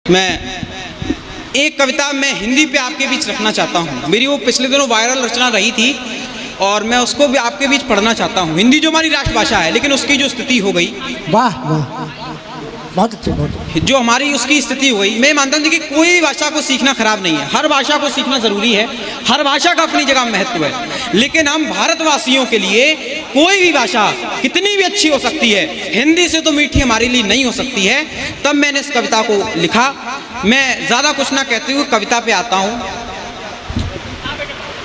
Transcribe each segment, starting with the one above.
मैं एक कविता मैं हिंदी पे आपके बीच रखना चाहता हूँ। मेरी वो पिछले दिनों वायरल रचना रही थी और मैं उसको भी आपके बीच पढ़ना चाहता हूँ। हिंदी जो हमारी राष्ट्रभाषा है, लेकिन उसकी जो स्थिति हो गई, वाह वाह, बहुत अच्छे, बहुत अच्छे। जो हमारी उसकी स्थिति हो गई, मैं मानता हूँ कि कोई भी भाषा को सीखना खराब नहीं है, हर भाषा को सीखना ज़रूरी है, हर भाषा का अपनी जगह महत्व है। लेकिन हम भारतवासियों के लिए कोई भी भाषा कितनी भी अच्छी हो सकती है, हिंदी से तो मीठी हमारे लिए नहीं हो सकती है। तब मैंने इस कविता को लिखा। मैं ज़्यादा कुछ ना कहते हुए कविता पे आता हूँ।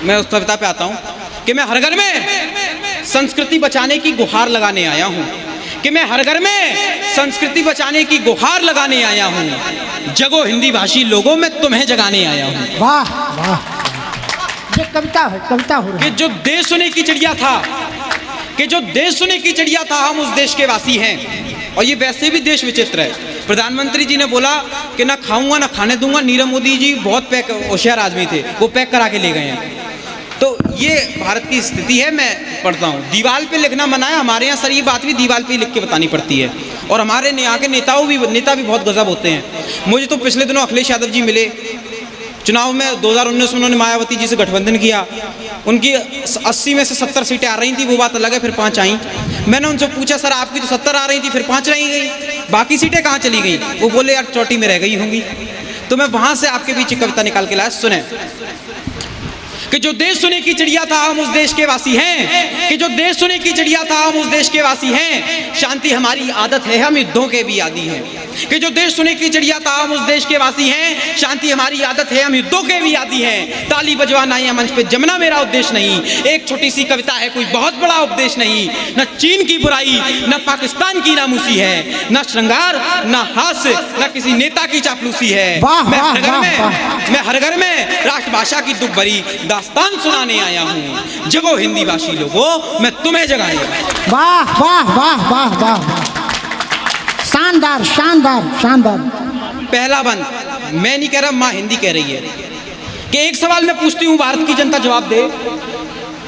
मैं उस कविता पे आता हूँ कि मैं हर घर में संस्कृति बचाने की गुहार लगाने आया हूँ, कि मैं हर घर में संस्कृति बचाने की गुहार लगाने आया हूँ। जगो हिंदी भाषी लोगों, मैं तुम्हें जगाने आया हूँ। वाह वाह, ये कविता है, कविता हो रही कि जो देश सुने की चिड़िया था, कि जो देश सुने की चिड़िया था, हम उस देश के वासी हैं। और ये वैसे भी देश विचित्र है। प्रधानमंत्री जी ने बोला कि ना खाऊंगा ना खाने दूंगा। नीरव मोदी जी बहुत पैक होशियार आदमी थे, वो पैक करा के ले गए हैं। तो ये भारत की स्थिति है। मैं पढ़ता हूँ। दीवार पे लिखना मना है हमारे यहाँ सर, ये बात भी दीवार पे लिख के बतानी पड़ती है। और हमारे यहाँ के नेता भी बहुत गजब होते हैं। मुझे तो पिछले दिनों अखिलेश यादव जी मिले चुनाव में 2019 में। उन्होंने मायावती जी से गठबंधन किया। उनकी 80 में से 70 सीटें आ रही थी, वो बात अलग है, फिर 5 आई। मैंने उनसे पूछा सर आपकी तो 70 आ रही थी, फिर 5 रही गई, बाकी सीटें कहाँ चली गई? वो बोले यार चोटी में रह गई होंगी। तो मैं वहाँ से आपके बीच कविता निकाल के लाया। सुने कि जो देश सुने की चिड़िया था, हम उस देश के वासी हैं। कि जो देश सुने की चिड़िया था, हम उस देश के वासी हैं। शांति हमारी आदत है, हम युद्धों के भी आदी हैं। कि जो देश सुने की चिड़िया था, हम उस देश के वासी हैं। शांति हमारी आदत है, हम युद्धों के भी आदी हैं। ताली बजवाना या मंच पे जमना मेरा उद्देश्य नहीं। एक छोटी सी कविता है, कोई बहुत बड़ा उपदेश नहीं। न चीन की बुराई, न पाकिस्तान की नामूसी है, न श्रृंगार, न हास्य, न किसी नेता की चापलूसी है। मैं हर घर में राष्ट्रभाषा की दुख भरी दास्तान सुनाने आया हूँ। जगो हिंदी भाषी लोगों, मैं तुम्हें जगाने आया हूँ। वाह वाह वाह वाह वाह, शानदार शानदार शानदार। पहला बंद, मैं नहीं कह रहा, माँ हिंदी कह रही है कि एक सवाल मैं पूछती हूँ, भारत की जनता जवाब दे।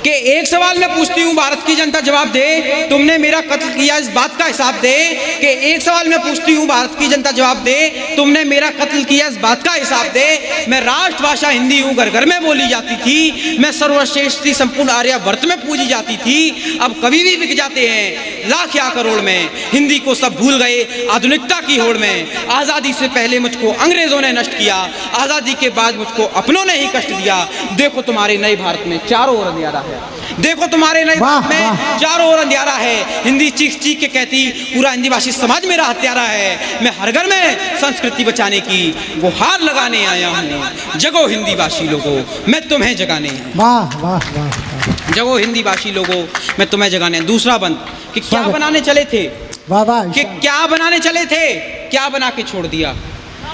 कि एक सवाल मैं पूछती हूँ, भारत की जनता जवाब दे। तुमने मेरा कत्ल किया, इस बात का हिसाब दे। कि एक सवाल मैं पूछती हूँ, भारत की जनता जवाब दे। तुमने मेरा कत्ल किया, इस बात का हिसाब दे। मैं राष्ट्रभाषा हिंदी हूँ, घर घर में बोली जाती थी। मैं सर्वश्रेष्ठ थी, संपूर्ण आर्यावर्त में पूजी जाती थी। अब कभी भी बिक जाते हैं लाख या करोड़ में। हिंदी को सब भूल गए आधुनिकता की होड़ में। आज़ादी से पहले मुझको अंग्रेजों ने नष्ट किया, आज़ादी के बाद मुझको अपनों ने ही कष्ट दिया। देखो तुम्हारे नए भारत में चारों ओर अंधियारा है। देखो तुम्हारे नए भारत में चारों ओर अंधियारा है। हिंदी चीख चीख के कहती, पूरा हिंदी भाषी समाज मेरा हत्यारा है। मैं हर घर में संस्कृति बचाने की गुहार लगाने आया हूँ। जगो हिंदी भाषी लोगों, मैं तुम्हें जगाने आया हूँ। वाह वाह वाह, जगो हिंदी भाषी लोगों, मैं तुम्हें जगाने। दूसरा बंद, कि क्या बनाने चले थे? वाह वाह, कि क्या बनाने चले थे, क्या बना के छोड़ दिया?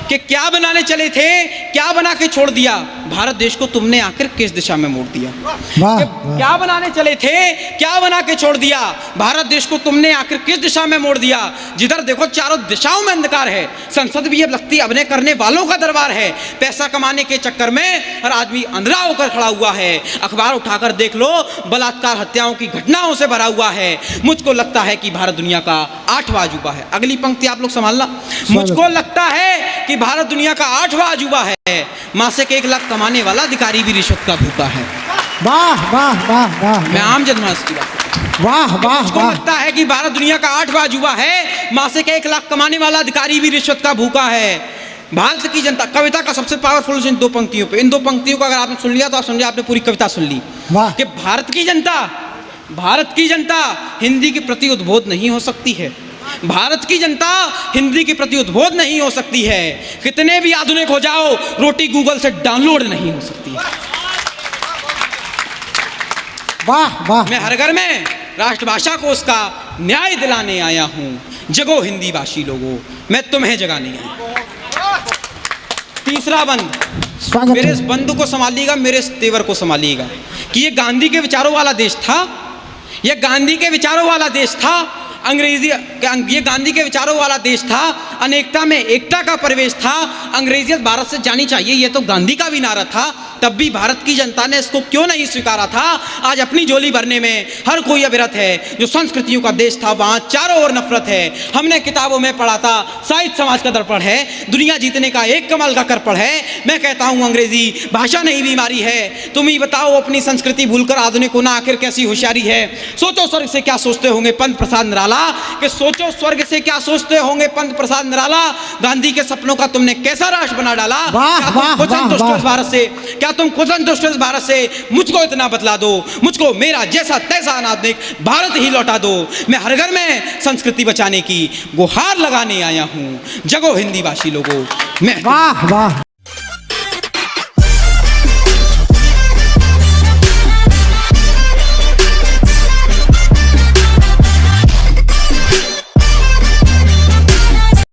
कि क्या बनाने चले थे, क्या बना के छोड़ दिया? भारत देश को तुमने आखिर किस दिशा में मोड़ दिया? क्या बनाने चले थे, क्या बना के छोड़ दिया? भारत देश को तुमने आखिर किस दिशा में मोड़ दिया? जिधर देखो चारों दिशाओं में अंधकार है। संसद भी अब लगती अभिनय करने वालों का दरबार है। पैसा कमाने के चक्कर में हर आदमी अंधरा होकर खड़ा हुआ है। अखबार उठाकर देख लो, बलात्कार हत्याओं की घटनाओं से भरा हुआ है। मुझको लगता है कि भारत दुनिया का 8वां अजूबा है। अगली पंक्ति आप लोग संभालना। मुझको लगता है कि भारत दुनिया का 8वां अजूबा है। मासिक 1 लाख कमाने वाला अधिकारी भी रिश्वत का भूखा है। वाह वाह वाह वाह, मैं आम जनमानस की बात, वाह वाह। मुझको लगता है कि भारत दुनिया का 8वां अजूबा है। मासिक 1 लाख कमाने वाला अधिकारी भी रिश्वत का भूखा है। भारत की जनता, कविता का सबसे पावरफुल इन 2 पंक्तियों पे। इन 2 पंक्तियों का अगर आपने सुन लिया तो आप समझे आपने पूरी कविता सुन ली। वाह, कि भारत की जनता हिंदी के प्रति उद्बोध नहीं हो सकती है। भारत की जनता हिंदी के प्रति उद्बोध नहीं हो सकती है। कितने भी आधुनिक हो जाओ, रोटी गूगल से डाउनलोड नहीं हो सकती है। वाह वाह, मैं हर घर में राष्ट्रभाषा को उसका न्याय दिलाने आया हूँ। जगो हिंदी भाषी लोगों, मैं तुम्हें जगाने आया हूँ। तीसरा बंद, मेरे इस बंधु को संभालिएगा, मेरे इस तेवर को संभालिएगा। कि ये गांधी के विचारों वाला देश था, ये गांधी के विचारों वाला देश था। ये गांधी के विचारों वाला देश था। अनेकता में एकता का परिवेश था। अंग्रेजियत भारत से जानी चाहिए, ये तो गांधी का भी नारा था। तब भी भारत की जनता ने इसको क्यों नहीं स्वीकारा था। आज अपनी झोली भरने में हर कोई अविरत है। जो संस्कृतियों का देश था वहाँ चारों ओर नफरत है। हमने किताबों में पढ़ा था साहित्य समाज का दर्पण है, दुनिया जीतने का एक कमाल का करपड़ है। मैं कहता हूँ अंग्रेजी भाषा नहीं बीमारी है। तुम ही बताओ अपनी संस्कृति भूलकर आधुनिक होना आखिर कैसी होशियारी है। सोचो स्वर्ग से क्या सोचते होंगे पंत प्रसाद निराला, कि सोचो स्वर्ग से क्या सोचते होंगे पंत प्रसाद निराला। गांधी के सपनों का तुमने कैसा राष्ट्र बना डाला। क्या तुम खुद संतुष्ट हो इस भारत से, क्या तुम खुद संतुष्ट हो इस भारत से। मुझको इतना बतला दो, मुझको मेरा जैसा तैसा अनाधिक भारत ही लौटा दो। मैं हर घर में संस्कृति बचाने की गुहार लगाने आया हूँ। जगो हिंदी भाषी लोगों। मैं वाह वाह।